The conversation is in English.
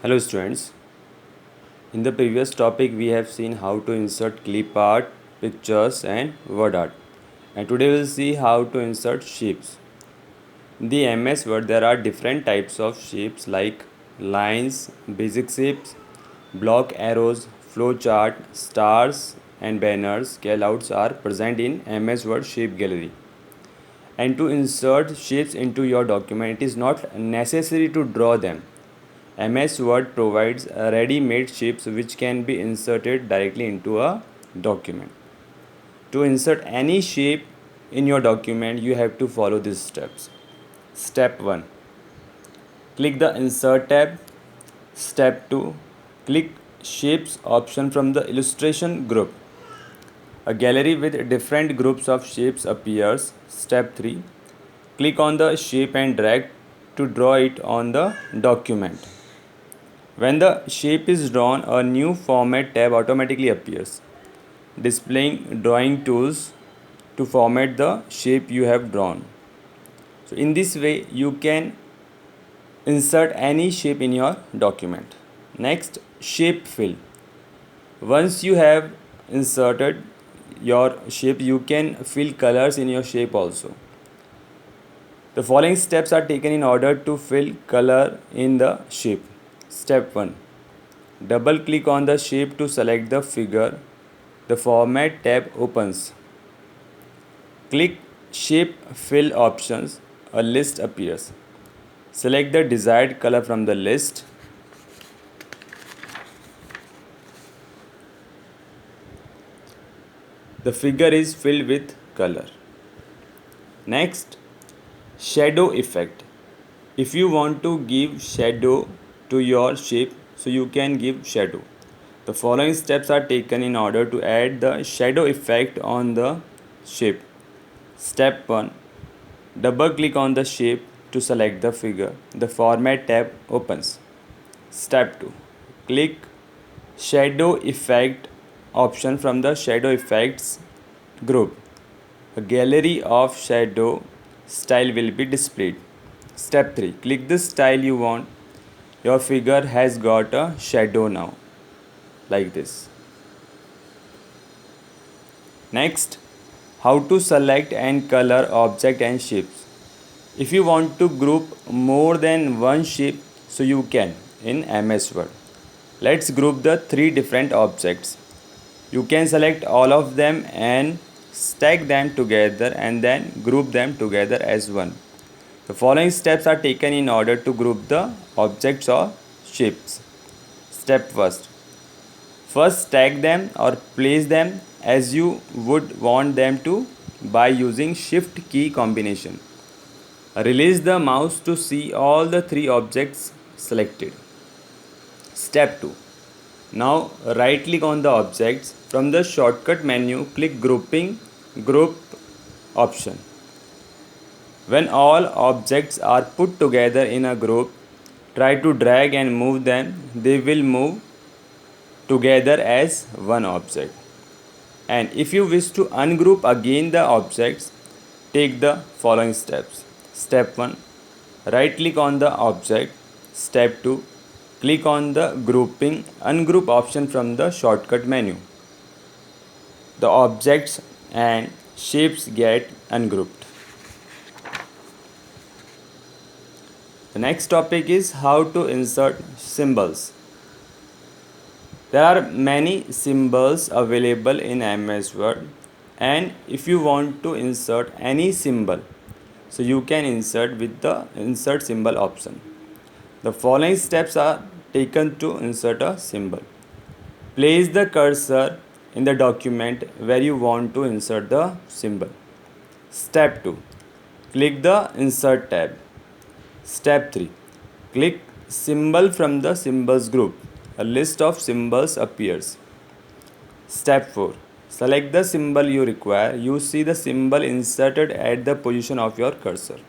Hello students, in the previous topic we have seen how to insert clip art, pictures and word art, and today we will see how to insert shapes. In the MS Word there are different types of shapes like lines, basic shapes, block arrows, flowchart, stars and banners. Callouts are present in MS Word shape gallery. And to insert shapes into your document, it is not necessary to draw them. MS Word provides ready-made shapes which can be inserted directly into a document. To insert any shape in your document, you have to follow these steps. Step 1. Click the Insert tab. Step 2. Click Shapes option from the illustration group. A gallery with different groups of shapes appears. Step 3. Click on the shape and drag to draw it on the document. When the shape is drawn, a new Format tab automatically appears, displaying drawing tools to format the shape you have drawn. So in this way, you can insert any shape in your document. Next, shape fill. Once you have inserted your shape, you can fill colors in your shape also. The following steps are taken in order to fill color in the shape. Step 1. Double click on the shape to select the figure. The Format tab opens. Click Shape Fill options. A list appears. Select the desired color from the list. The figure is filled with color. Next, shadow effect. If you want to give shadow to your shape, so you can give shadow. The following steps are taken in order to add the shadow effect on the shape. Step 1. Double click on the shape to select the figure. The Format tab opens. Step 2. Click Shadow Effect option from the Shadow Effects group. A gallery of shadow style will be displayed. Step 3. Click the style you want. Your figure has got a shadow now, like this. Next, how to select and color object and shapes. If you want to group more than one shape, so you can in MS Word. Let's group the three different objects. You can select all of them and stack them together and then group them together as one. The following steps are taken in order to group the objects or shapes. Step first. First stack them or place them as you would want them to by using Shift key combination. Release the mouse to see all the three objects selected. Step 2. Now right click on the objects. From the shortcut menu, click Grouping Group option. When all objects are put together in a group, try to drag and move them. They will move together as one object. And if you wish to ungroup again the objects, take the following steps. Step 1. Right click on the object. Step 2. Click on the grouping ungroup option from the shortcut menu. The objects and shapes get ungrouped. The next topic is how to insert symbols. There are many symbols available in MS Word, and if you want to insert any symbol, so you can insert with the insert symbol option. The following steps are taken to insert a symbol. Place the cursor in the document where you want to insert the symbol. Step 2. Click the Insert tab. Step 3. Click Symbol from the Symbols group. A list of symbols appears. Step 4. Select the symbol you require. You see the symbol inserted at the position of your cursor.